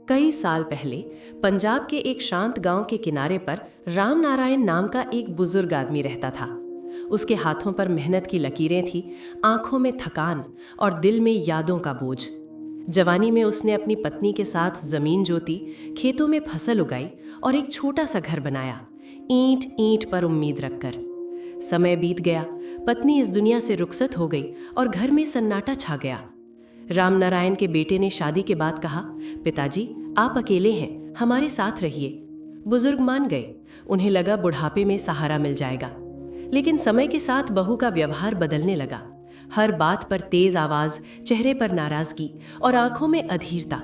कई साल पहले पंजाब के एक शांत गांव के किनारे पर राम नारायण नाम का एक बुजुर्ग आदमी रहता था। उसके हाथों पर मेहनत की लकीरें थी, आंखों में थकान और दिल में यादों का बोझ। जवानी में उसने अपनी पत्नी के साथ जमीन जोती, खेतों में फसल उगाई और एक छोटा सा घर बनाया, ईंट ईंट पर उम्मीद रखकर। समय बीत गया, पत्नी इस दुनिया से रुखसत हो गई और घर में सन्नाटा छा गया। राम नारायण के बेटे ने शादी के बाद कहा, पिताजी आप अकेले हैं, हमारे साथ रहिए। बुजुर्ग मान गए। उन्हें लगा बुढ़ापे में सहारा मिल जाएगा। लेकिन समय के साथ बहू का व्यवहार बदलने लगा। हर बात पर तेज आवाज, चेहरे पर नाराजगी और आंखों में अधीरता।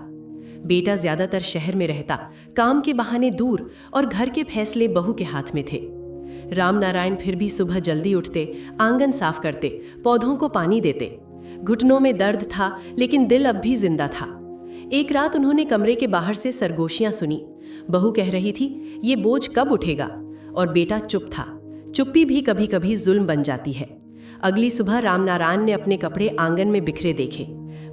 बेटा ज्यादातर शहर में रहता, काम के बहाने दूर, और घर के फैसले बहू के हाथ में थे। राम नारायण फिर भी सुबह जल्दी उठते, आंगन साफ करते, पौधों को पानी देते। घुटनों में दर्द था, लेकिन दिल अब भी जिंदा था। एक रात उन्होंने कमरे के बाहर से सरगोशियां सुनी। बहू कह रही थी, ये बोझ कब उठेगा? और बेटा चुप था। चुप्पी भी कभी कभी जुल्म बन जाती है। अगली सुबह राम नारायण ने अपने कपड़े आंगन में बिखरे देखे।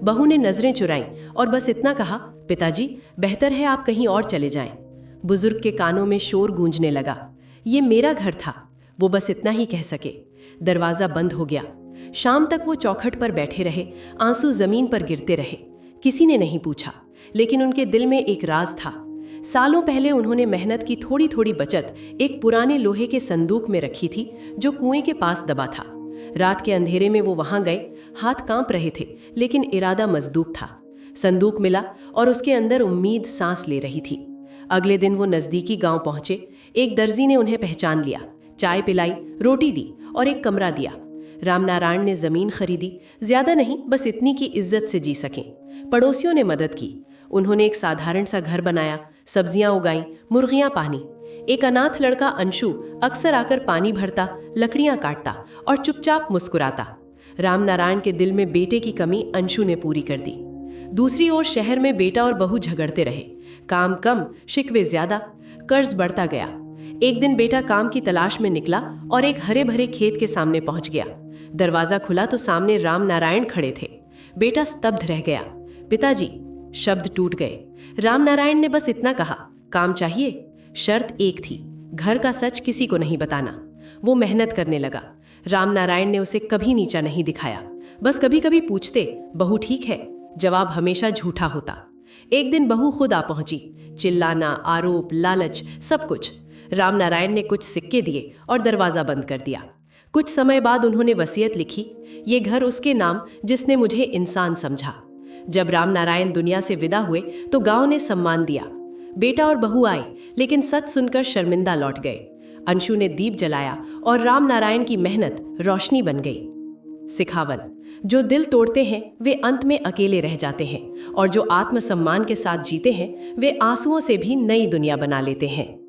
बहू ने नजरें चुराईं और बस इतना कहा, पिताजी बेहतर है आप कहीं और चले जाएं। बुजुर्ग के कानों में शोर गूंजने लगा। ये मेरा घर था, वो बस इतना ही कह सके। दरवाजा बंद हो गया। शाम तक वो चौखट पर बैठे रहे, आंसू जमीन पर गिरते रहे। किसी ने नहीं पूछा, लेकिन उनके दिल में एक राज था। सालों पहले उन्होंने मेहनत की थोड़ी थोड़ी बचत एक पुराने लोहे के संदूक में रखी थी, जो कुएं के पास दबा था। रात के अंधेरे में वो वहां गए। हाथ कांप रहे थे, लेकिन इरादा मजबूत था। संदूक मिला और उसके अंदर उम्मीद सांस ले रही थी। अगले दिन वो नजदीकी गांव पहुंचे। एक दर्जी ने उन्हें पहचान लिया, चाय पिलाई, रोटी दी और एक कमरा दिया। राम नारायण ने जमीन खरीदी, ज्यादा नहीं, बस इतनी की इज्जत से जी सकें। पड़ोसियों ने मदद की। उन्होंने एक साधारण सा घर बनाया, सब्जियां उगाईं, मुर्गियां पानी। एक अनाथ लड़का अंशु अक्सर आकर पानी भरता, लकड़ियां काटता और चुपचाप मुस्कुराता। राम नारायण के दिल में बेटे की कमी अंशु ने पूरी कर दी। दूसरी ओर शहर में बेटा और बहू झगड़ते रहे। काम कम, शिकवे ज्यादा, कर्ज बढ़ता गया। एक दिन बेटा काम की तलाश में निकला और एक हरे भरे खेत के सामने पहुंच गया। दरवाजा खुला तो सामने राम नारायण खड़े थे। बेटा स्तब्ध रह गया। पिताजी, शब्द टूट गए। राम नारायण ने बस इतना कहा, काम चाहिए? शर्त एक थी, घर का सच किसी को नहीं बताना। वो मेहनत करने लगा। राम नारायण ने उसे कभी नीचा नहीं दिखाया। बस कभी कभी पूछते, बहू ठीक है? जवाब हमेशा झूठा होता। एक दिन बहू खुद आ पहुंची। चिल्लाना, आरोप, लालच, सब कुछ। राम नारायण ने कुछ सिक्के दिए और दरवाजा बंद कर दिया। कुछ समय बाद उन्होंने वसीयत लिखी, ये घर उसके नाम जिसने मुझे इंसान समझा। जब राम नारायण दुनिया से विदा हुए तो गांव ने सम्मान दिया। बेटा और बहू आए, लेकिन सच सुनकर शर्मिंदा लौट गए। अंशु ने दीप जलाया और राम नारायण की मेहनत रोशनी बन गई। सिखावन, जो दिल तोड़ते हैं वे अंत में अकेले रह जाते हैं, और जो आत्मसम्मान के साथ जीते हैं वे आंसुओं से भी नई दुनिया बना लेते हैं।